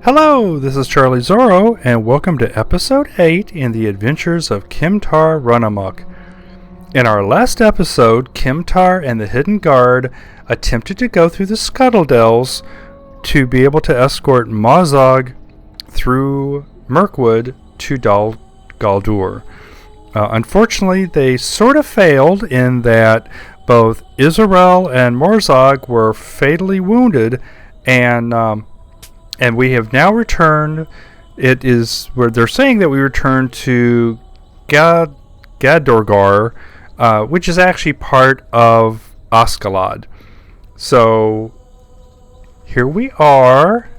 Hello, this is Charlie Zorro, and welcome to Episode 8 in the Adventures of Kmtar Run Amok. In our last episode, Kmtar and the Hidden Guard attempted to go through the Scuttledells to be able to escort Mazog through Mirkwood to Dal Guldur. Unfortunately, they sort of failed in that both Issuriel and Mazog were fatally wounded, and we have now returned. It is where they're saying that we returned to Gadorgar, which is actually part of Ascalon. So here we are,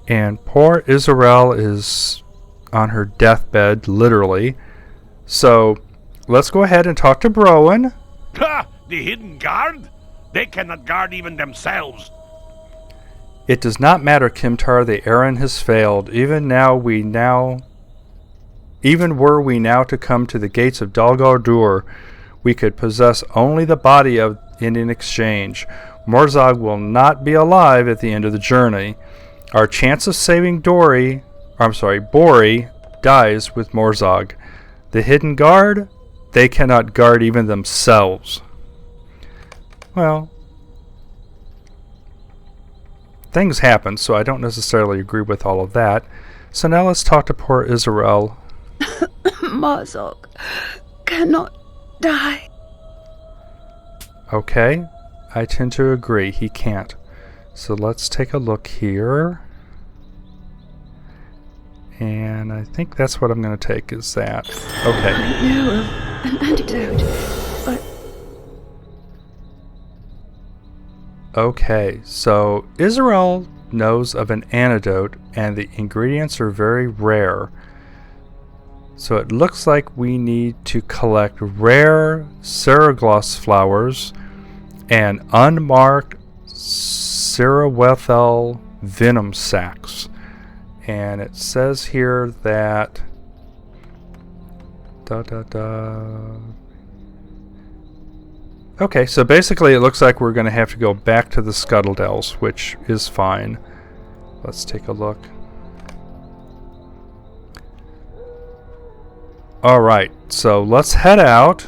and poor Issuriel is on her deathbed, literally. So let's go ahead and talk to Browen. Ha! The Hidden Guard? They cannot guard even themselves. It does not matter, Kmtar. The errand has failed. Even were we now to come to the gates of Dal Guldur, we could possess only the body of in exchange. Mazog will not be alive at the end of the journey. Our chance of saving Bori dies with Mazog. The Hidden Guard, they cannot guard even themselves. Well, things happen, so I don't necessarily agree with all of that. So now let's talk to poor Issuriel. Mazog cannot die. Okay, I tend to agree. He can't. So let's take a look here. And I think that's what I'm going to take, is that. Okay. I know of an antidote, but... Okay, so Issuriel knows of an antidote, and the ingredients are very rare. So it looks like we need to collect rare Seragloss flowers and unmarked spider-venom venom sacs. And it says here that Okay, so basically it looks like we're going to have to go back to the Scuttledells, which is fine. Let's take a look. Alright, so let's head out.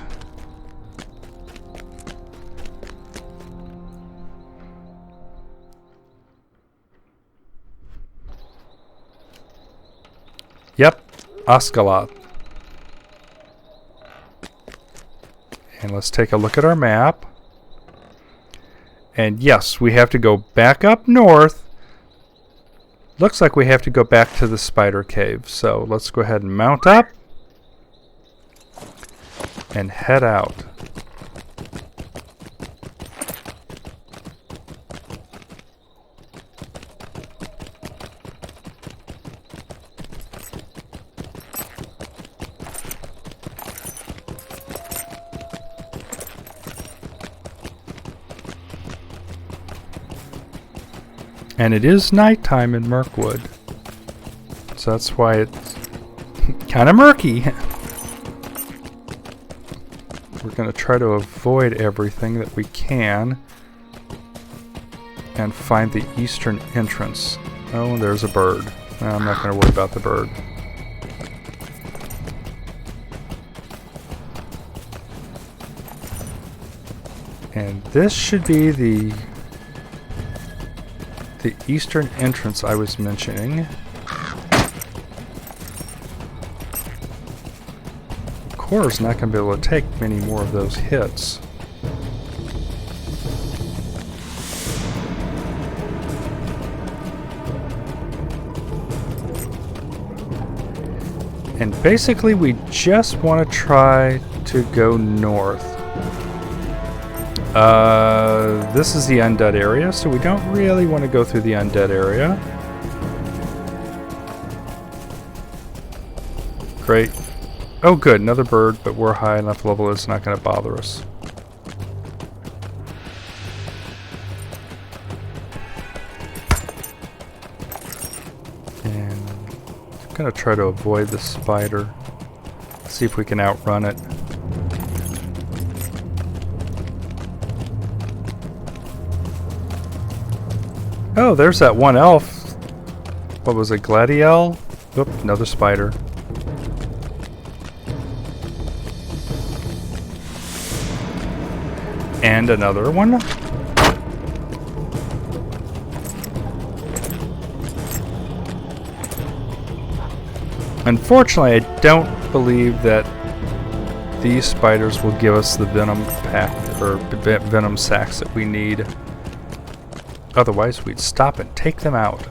Yep, Ascalon. And let's take a look at our map. And yes, we have to go back up north. Looks like we have to go back to the spider cave. So let's go ahead and mount up and head out. And it is nighttime in Mirkwood, so that's why it's kind of murky. We're going to try to avoid everything that we can and find the eastern entrance. Oh, there's a bird. No, I'm not going to worry about the bird. And this should be the eastern entrance I was mentioning. Core's not going to be able to take many more of those hits. And basically we just want to try to go north. This is the undead area, so we don't really want to go through the undead area. Great. Oh good, another bird, but we're high enough level it's not going to bother us. And I'm going to try to avoid the spider. See if we can outrun it. Oh, there's that one elf What was it? Gladiel? Oop, another spider. And another one. Unfortunately, I don't believe that these spiders will give us the venom pack or venom sacks that we need. Otherwise, we'd stop and take them out.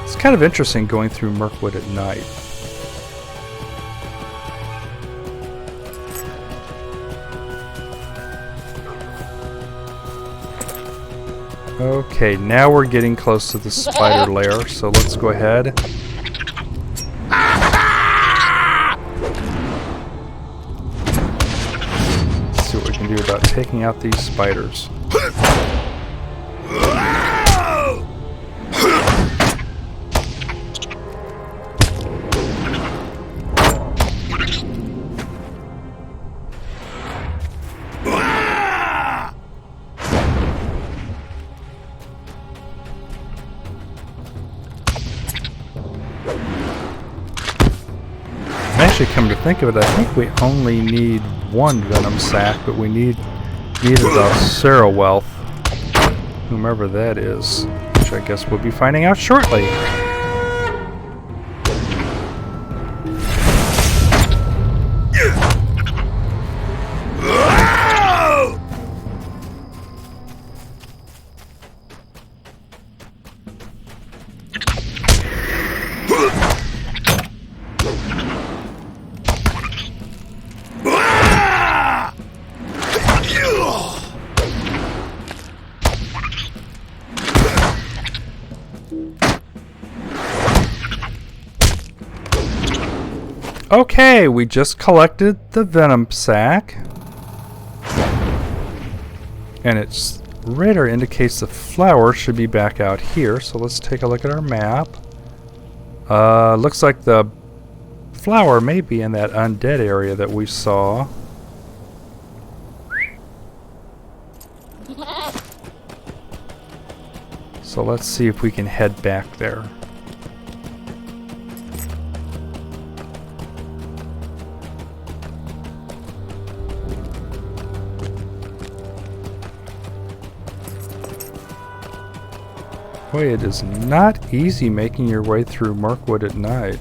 It's kind of interesting going through Mirkwood at night. Okay, now we're getting close to the spider lair, so let's go ahead. See what we can do about taking out these spiders. Actually, come to think of it, I think we only need one venom sac, but we needed a Zorro wealth, whomever that is, which I guess we'll be finding out shortly. Okay, we just collected the venom sac. And its radar indicates the flower should be back out here, so let's take a look at our map. Looks like the flower may be in that undead area that we saw. So let's see if we can head back there. Boy, it is not easy making your way through Mirkwood at night.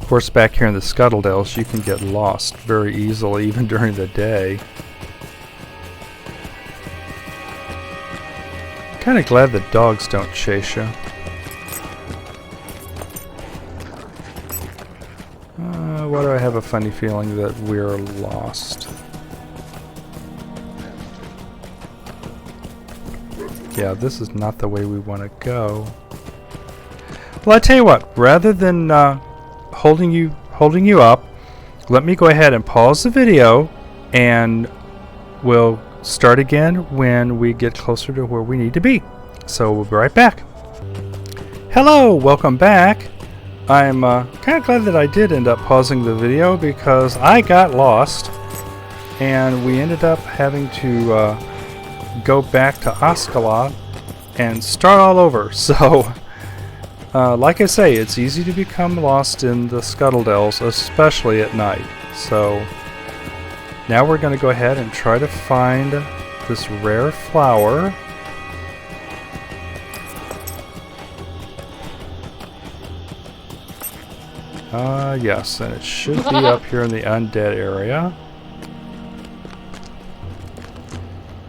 Of course, back here in the Scuttledells, you can get lost very easily, even during the day. Kind of glad that dogs don't chase you. Why do I have a funny feeling that we're lost? Yeah, this is not the way we want to go. Well, I tell you what, rather than holding you up, let me go ahead and pause the video, and we'll start again when we get closer to where we need to be. So we'll be right back. Hello, welcome back. I'm kind of glad that I did end up pausing the video because I got lost and we ended up having to go back to Ascalon and start all over. So, like I say, it's easy to become lost in the Scuttledells, especially at night. So, now we're going to go ahead and try to find this rare flower. Yes, and it should be up here in the undead area.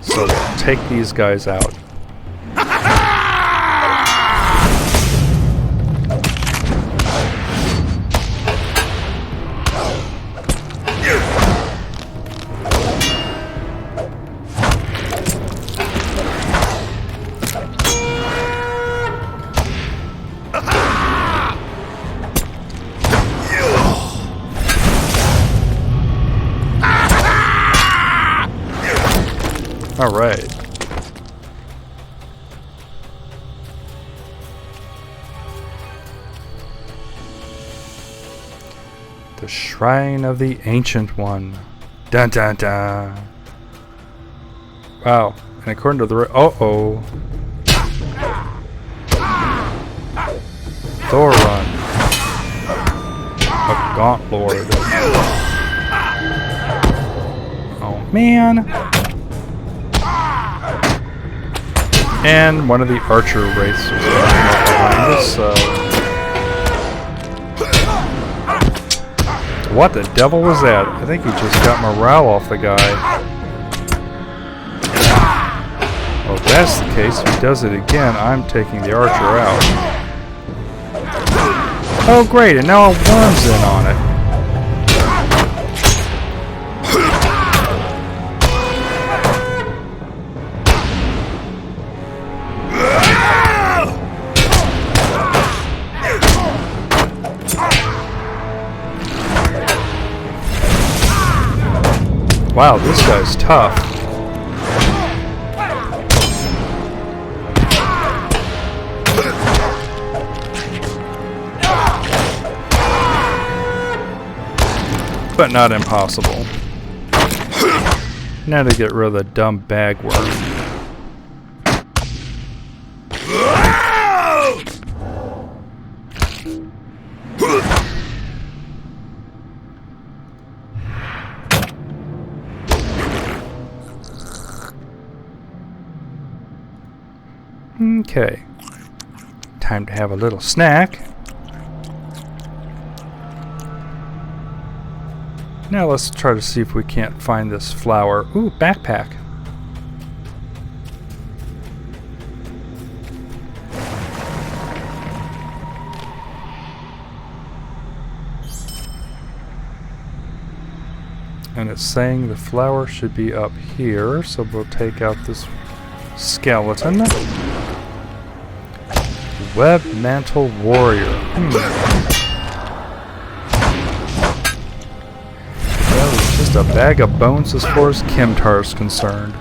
So we'll take these guys out. Alright. The Shrine of the Ancient One. Dun dun dun. Wow. And according to the... Uh-oh. Thoron. A Gaunt Lord. Oh, man. And one of the archer wraiths was behind us, so... What the devil was that? I think he just got morale off the guy. Well, if that's the case, if he does it again, I'm taking the archer out. Oh great, and now a worm's in on it. Wow, this guy's tough. But not impossible. Now to get rid of the dumb bagworm. Okay. Time to have a little snack. Now let's try to see if we can't find this flower. Ooh, backpack. And it's saying the flower should be up here, so we'll take out this skeleton. Web Mantle Warrior. That was just a bag of bones as far as Kmtar is concerned.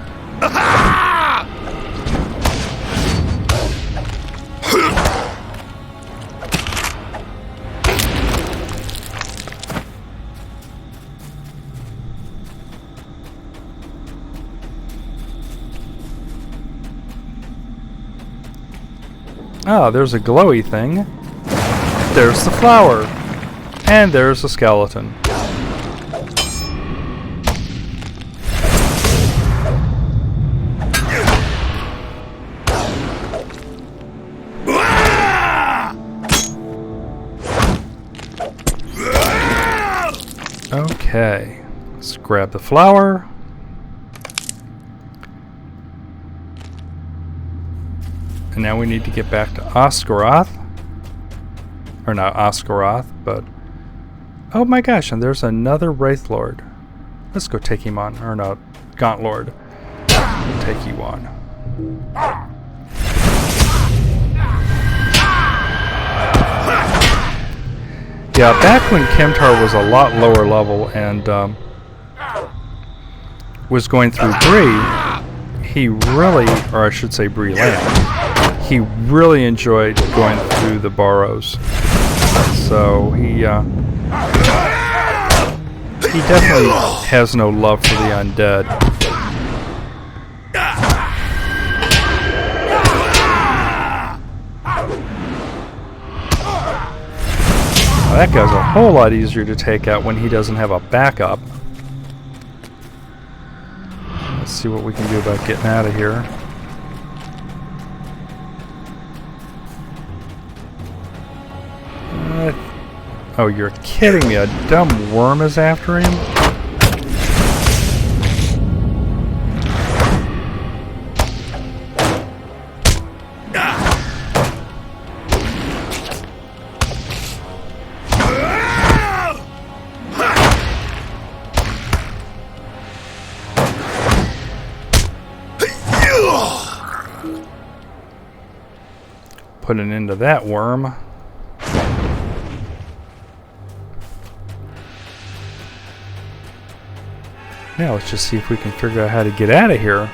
Ah, there's a glowy thing. There's the flower. And there's the skeleton. Okay. Let's grab the flower. And now we need to get back to Oscaroth. Or not Oscaroth, but... Oh my gosh, and there's another Wraith Lord. Let's go take him on. Or not, Gaunt Lord. We'll take you on. Yeah, back when Kmtar was a lot lower level and was going through Bree, he really, or I should say Bree Land, he really enjoyed going through the burrows. So he definitely has no love for the undead. Well, that guy's a whole lot easier to take out when he doesn't have a backup. Let's see what we can do about getting out of here. Oh, you're kidding me. A dumb worm is after him? Put an end to that worm. Now let's just see if we can figure out how to get out of here.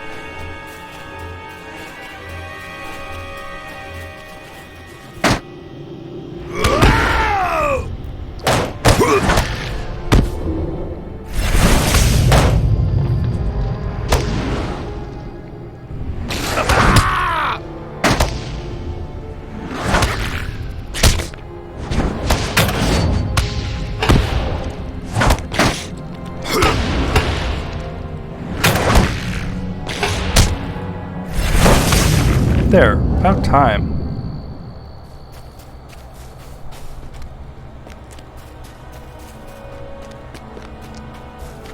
There, about time.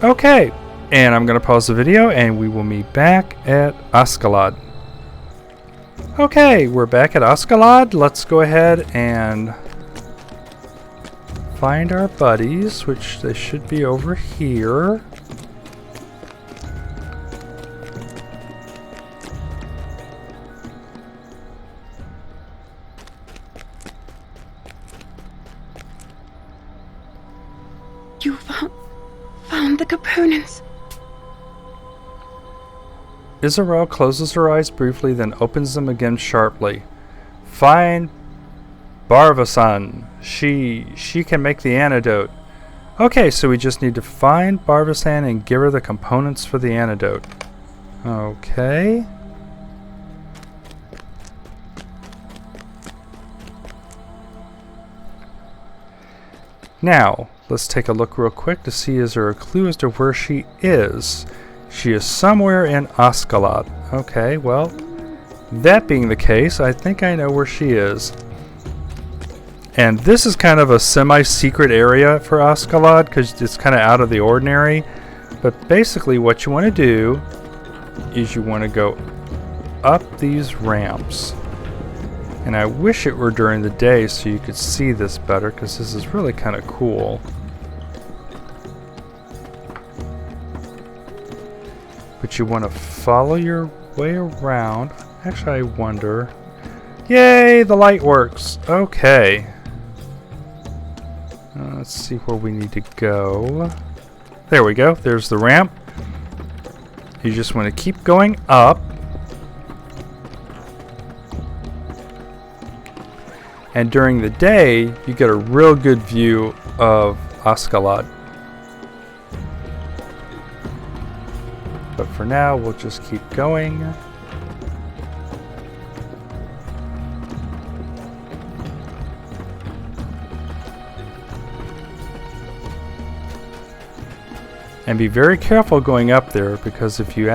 Okay, and I'm going to pause the video and we will meet back at Ascalon. Okay, we're back at Ascalon. Let's go ahead and find our buddies, which they should be over here. You found the components. Issuriel closes her eyes briefly, then opens them again sharply. Find Barvasan. She can make the antidote. Okay, so we just need to find Barvasan and give her the components for the antidote. Okay. Now, let's take a look real quick to see is there a clue as to where she is. She is somewhere in Ascalon. Okay, well, that being the case, I think I know where she is. And this is kind of a semi-secret area for Ascalon because it's kind of out of the ordinary. But basically what you want to do is you want to go up these ramps. And I wish it were during the day so you could see this better because this is really kind of cool. But you want to follow your way around. Actually, I wonder. Yay, the light works. Okay. Let's see where we need to go. There we go. There's the ramp. You just want to keep going up. And during the day, you get a real good view of Ascalon. But for now, we'll just keep going. And be very careful going up there because if you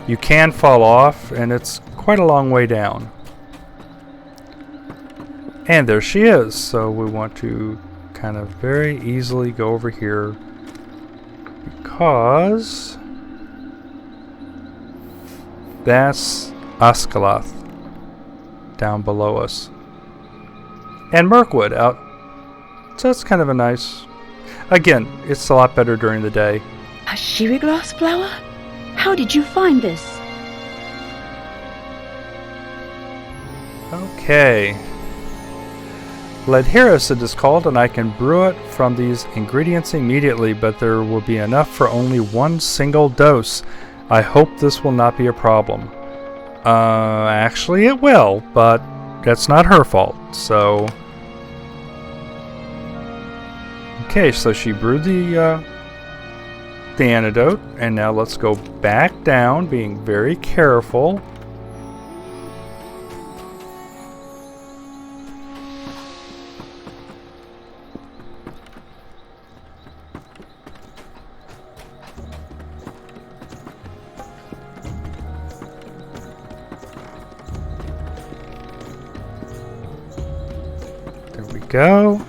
you can fall off and it's quite a long way down. And there she is. So we want to kind of very easily go over here because that's Ascalon down below us. And Mirkwood out. So that's kind of a nice... Again, it's a lot better during the day. A sherry glass flower? How did you find this? Okay. Ledheris it is called, and I can brew it from these ingredients immediately, but there will be enough for only one single dose. I hope this will not be a problem. Actually it will, but that's not her fault, so... Okay, so she brewed the antidote, and now let's go back down, being very careful. There we go.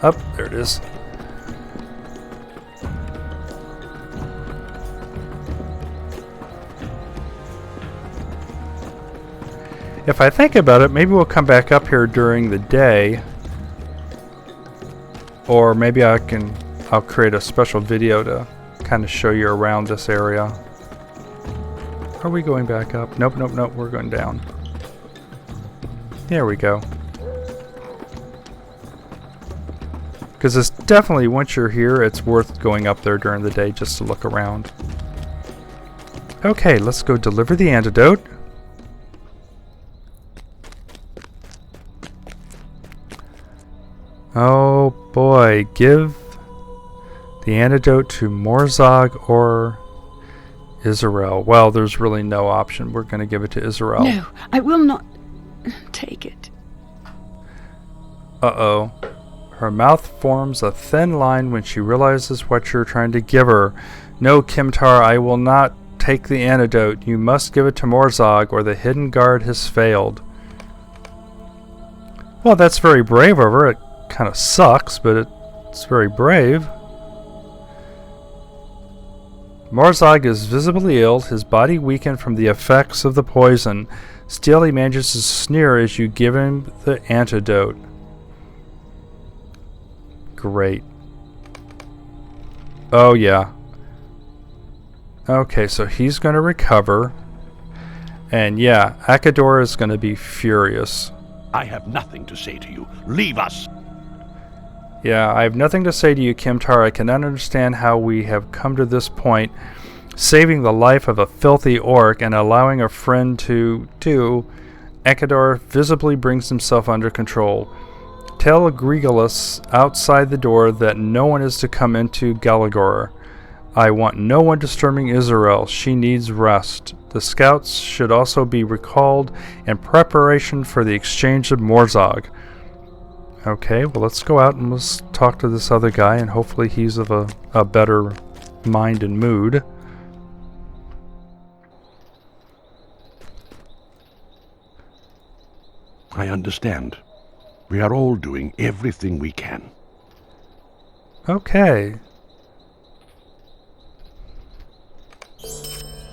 Up, there it is. If I think about it, maybe we'll come back up here during the day. Or maybe I'll create a special video to kind of show you around this area. Are we going back up? Nope, nope, nope, we're going down. There we go. Because it's definitely, once you're here, it's worth going up there during the day just to look around. Okay, let's go deliver the antidote. Oh boy, give the antidote to Mazog or Issuriel. Well, there's really no option. We're going to give it to Issuriel. No, I will not take it. Uh-oh. Her mouth forms a thin line when she realizes what you're trying to give her. No, Kmtar, I will not take the antidote. You must give it to Mazog, or the hidden guard has failed. Well, that's very brave of her. It kind of sucks, but it's very brave. Mazog is visibly ill, his body weakened from the effects of the poison. Still, he manages to sneer as you give him the antidote. Great. Oh, yeah. Okay, so he's going to recover. And yeah, Akador is going to be furious. I have nothing to say to you. Leave us. Yeah, I have nothing to say to you, Kmtar. I cannot understand how we have come to this point, saving the life of a filthy orc and allowing a friend to do. Akador visibly brings himself under control. Tell Grigolas outside the door that no one is to come into Galagor. I want no one disturbing Issuriel. She needs rest. The scouts should also be recalled in preparation for the exchange of Mazog. Okay, well, let's go out and let's talk to this other guy, and hopefully he's of a better mind and mood. I understand. We are all doing everything we can. Okay.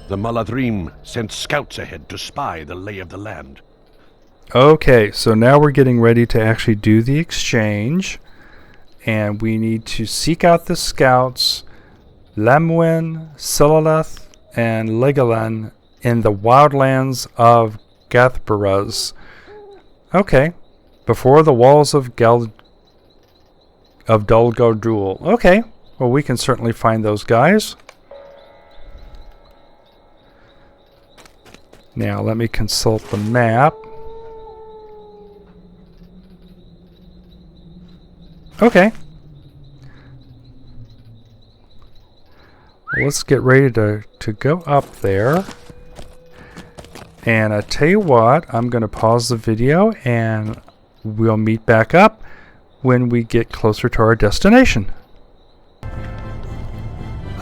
The Maladrim sent scouts ahead to spy the lay of the land. Okay, so now we're getting ready to actually do the exchange. And we need to seek out the scouts, Lamwin, Silaleth, and Legolan in the wildlands of Gathbaraz. Okay, before the walls of Dulgardul. Okay, well, we can certainly find those guys. Now let me consult the map. Okay. Let's get ready to go up there. And I tell you what, I'm going to pause the video and we'll meet back up when we get closer to our destination.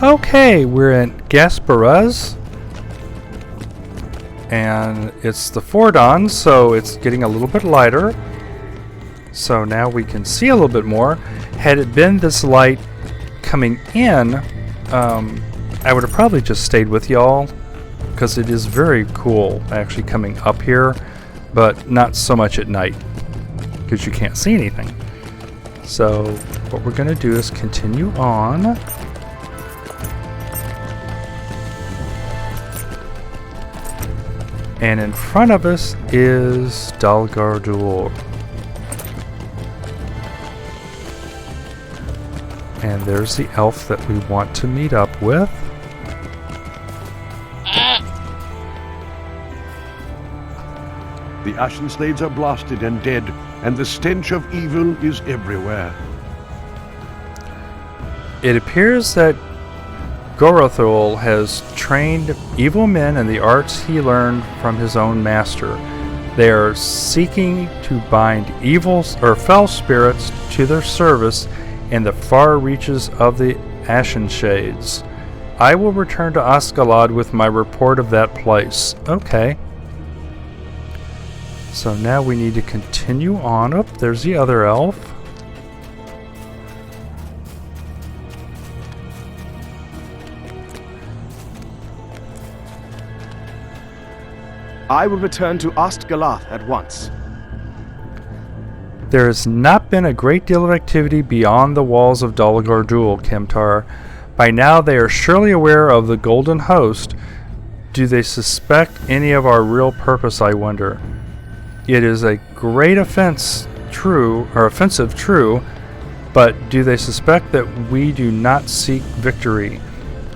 Okay, we're in Gasparaz. And it's the Fordawn, so it's getting a little bit lighter. So now we can see a little bit more. Had it been this light coming in, I would have probably just stayed with y'all, because it is very cool actually coming up here, but not so much at night, because you can't see anything. So what we're going to do is continue on. And in front of us is Dulgardul. And there's the elf that we want to meet up with. The Ashen Slaves are blasted and dead, and the stench of evil is everywhere. It appears that Gorothul has trained evil men in the arts he learned from his own master. They are seeking to bind evil or foul spirits to their service in the far reaches of the Ashen Shades. I will return to Ascalad with my report of that place. Okay. So now we need to continue on up. There's the other elf. I will return to Ostgalath at once. There has not been a great deal of activity beyond the walls of Dulgardul, Kmtar. By now they are surely aware of the Golden Host. Do they suspect any of our real purpose, I wonder? It is a great offensive, true, but do they suspect that we do not seek victory,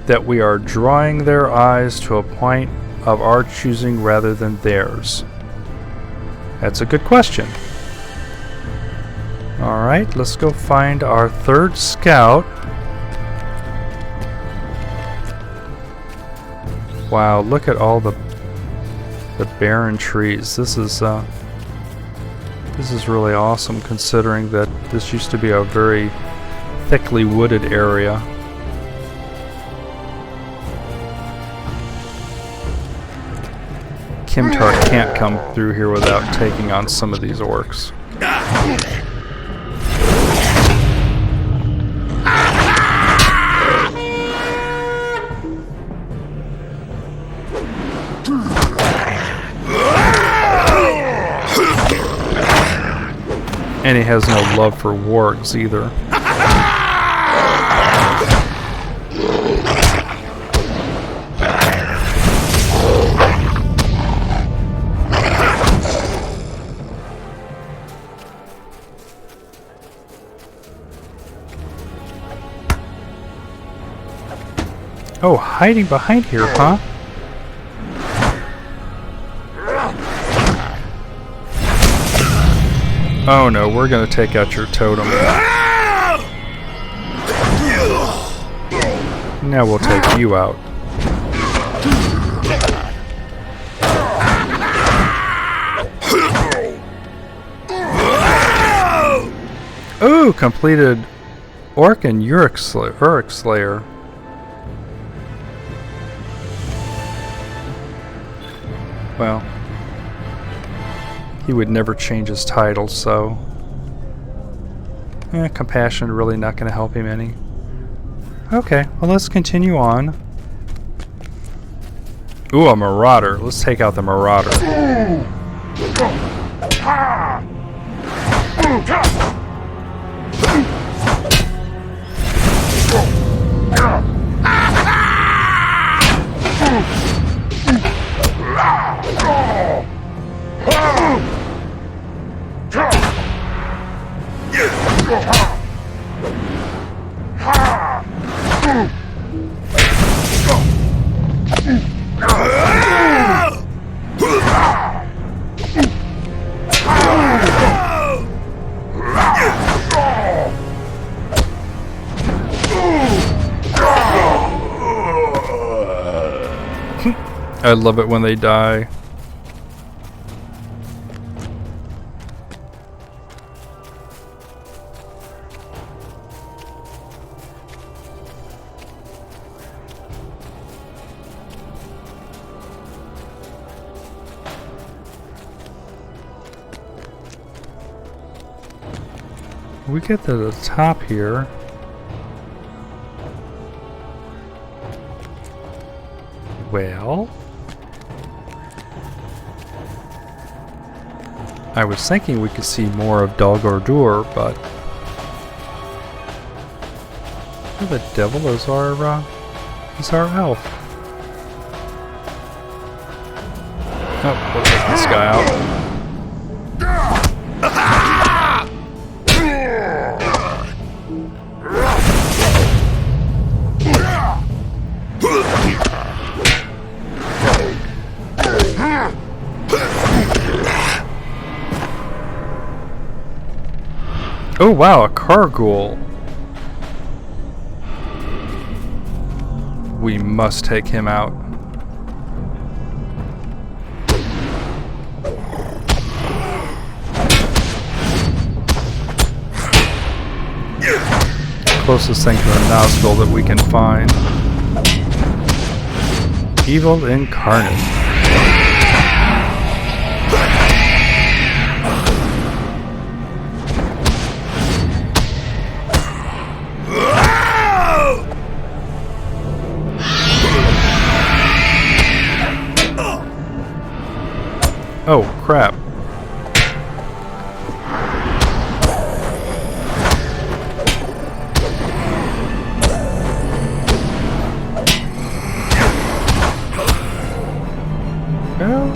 that we are drawing their eyes to a point of our choosing rather than theirs? That's a good question. Alright, let's go find our third scout. Wow, look at all the barren trees. This is really awesome, considering that this used to be a very thickly wooded area. Kmtar can't come through here without taking on some of these orcs. And he has no love for wargs either. Oh, hiding behind here, huh? Oh no, we're gonna take out your totem. Now we'll take you out. Ooh, completed Orc and Uric Slayer. Well, he would never change his title, so compassion really not going to help him any. Okay, well let's continue on. Ooh, a Marauder. Let's take out the Marauder. I love it when they die. We get to the top here. Well, I was thinking we could see more of Dalgordur, but who the devil is our elf? Oh, we'll take this guy out. Oh wow, a Kargul. We must take him out. Closest thing to a Nazgul that we can find. Evil incarnate. Oh, crap. Well,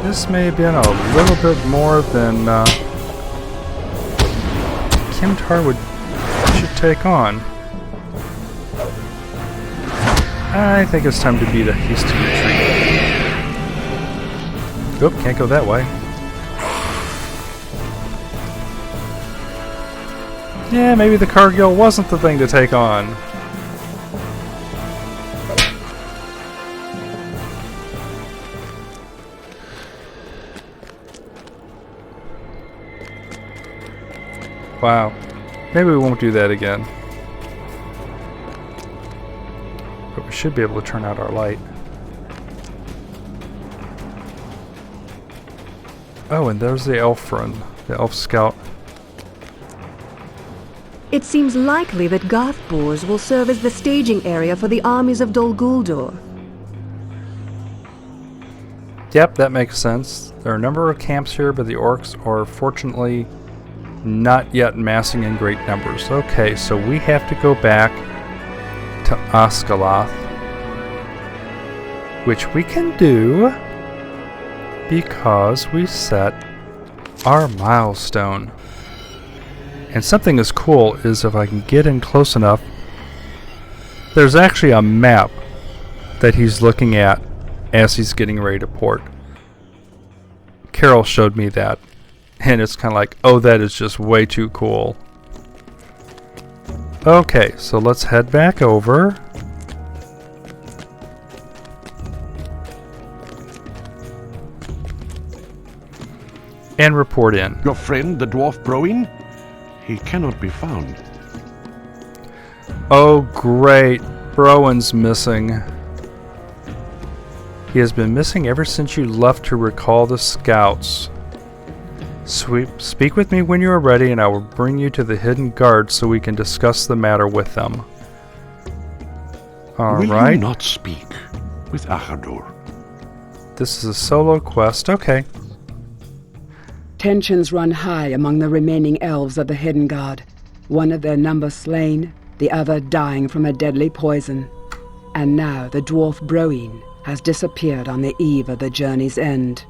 this may have been a little bit more than Kmtar should take on. I think it's time to beat a hasty retreat. Oop, can't go that way. Yeah, maybe the Cargill wasn't the thing to take on. Wow. Maybe we won't do that again. But We should be able to turn out our light. Oh, and there's the elf run, the elf scout. It seems likely that Garthbors will serve as the staging area for the armies of Dol Guldur. Yep, that makes sense. There are a number of camps here, but the orcs are fortunately not yet massing in great numbers. Okay, so we have to go back to Oscaloth, which we can do because we set our milestone. And something that's cool is if I can get in close enough, there's actually a map that he's looking at as he's getting ready to port. Carol showed me that, and it's kind of like, oh, that is just way too cool. Okay, so let's head back over. And report in. Your friend, the dwarf Broin? He cannot be found. Oh, great. Browen's missing. He has been missing ever since you left to recall the scouts. Speak with me when you are ready, and I will bring you to the hidden guard so we can discuss the matter with them. All Will right. you not speak with Achadur? This is a solo quest. Okay. Tensions run high among the remaining elves of the Hidden Guard. One of their number slain, the other dying from a deadly poison. And now the dwarf Broin has disappeared on the eve of the journey's end.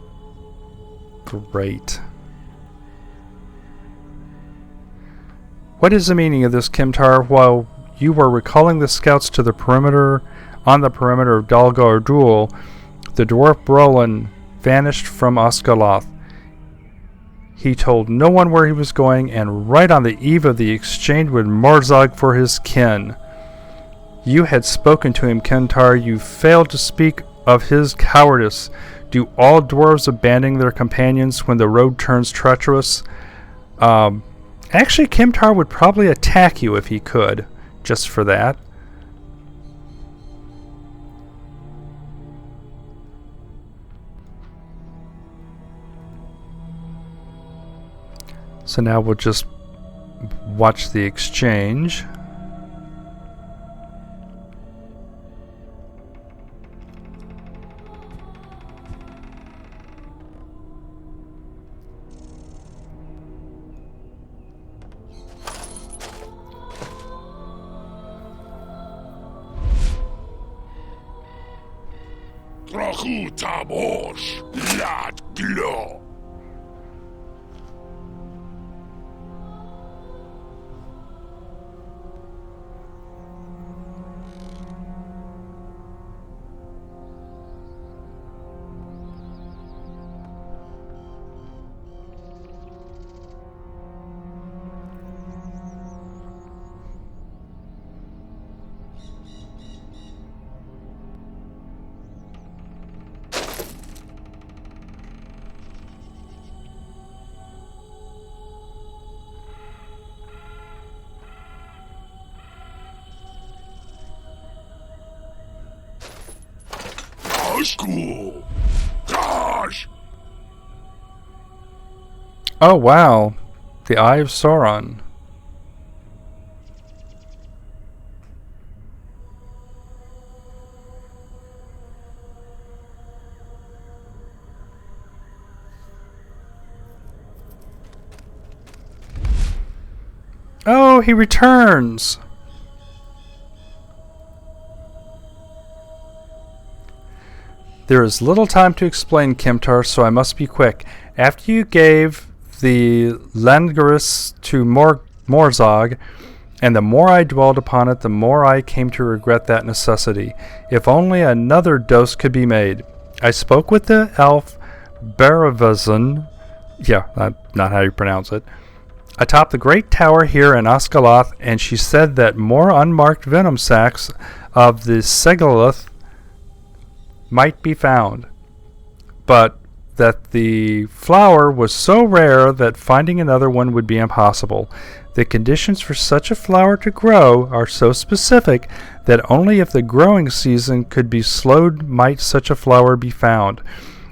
Great. What is the meaning of this, Kmtar? While you were recalling the scouts to the perimeter, on the perimeter of Dol Guldur, the dwarf Brolin vanished from Oscaloth. He told no one where he was going, and right on the eve of the exchange with Mazog for his kin. You had spoken to him, Kmtar. You failed to speak of his cowardice. Do all dwarves abandon their companions when the road turns treacherous? Actually, Kmtar would probably attack you if he could, just for that. So now we'll just watch the exchange. Oh wow, the Eye of Sauron. Oh, he returns. There is little time to explain, Kmtar, so I must be quick. After you gave the Langaris to Mazog, and the more I dwelled upon it, the more I came to regret that necessity. If only another dose could be made. I spoke with the elf Baravazan, not how you pronounce it, atop the great tower here in Oscaloth, and she said that more unmarked venom sacs of the Segaloth might be found. But that the flower was so rare that finding another one would be impossible. The conditions for such a flower to grow are so specific that only if the growing season could be slowed might such a flower be found.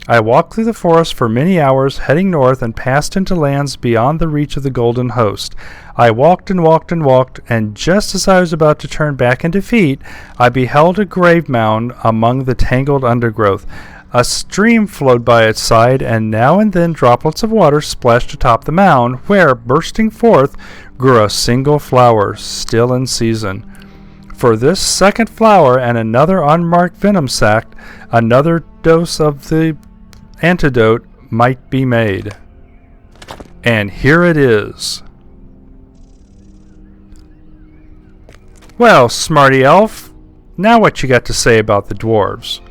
I walked through the forest for many hours, heading north, and passed into lands beyond the reach of the Golden Host. I walked and walked and walked, and just as I was about to turn back in defeat, I beheld a grave mound among the tangled undergrowth. A stream flowed by its side, and now and then droplets of water splashed atop the mound, where, bursting forth, grew a single flower, still in season. For this second flower and another unmarked venom sac, another dose of the antidote might be made. And here it is. Well, smarty elf, now what you got to say about the dwarves?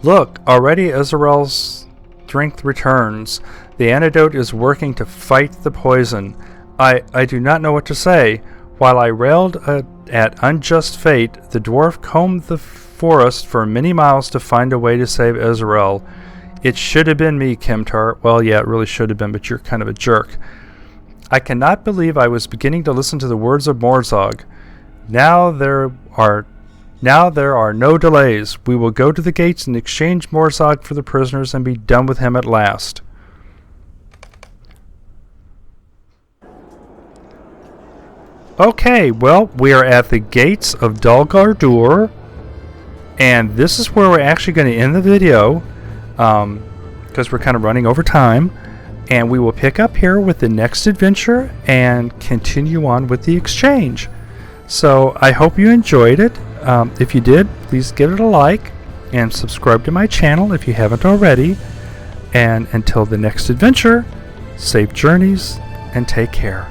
Look, already Issuriel's strength returns. The antidote is working to fight the poison. I do not know what to say. While I railed at unjust fate, the dwarf combed the forest for many miles to find a way to save Issuriel. It should have been me, Kmtar. Well, yeah, it really should have been, but you're kind of a jerk. I cannot believe I was beginning to listen to the words of Mazog. Now there are no delays. We will go to the gates and exchange Mazog for the prisoners and be done with him at last. Okay, well, we are at the gates of Dol Guldur, and this is where we're actually going to end the video, because we're kind of running over time, and we will pick up here with the next adventure and continue on with the exchange. So I hope you enjoyed it. If you did, please give it a like and subscribe to my channel if you haven't already. And until the next adventure, safe journeys and take care.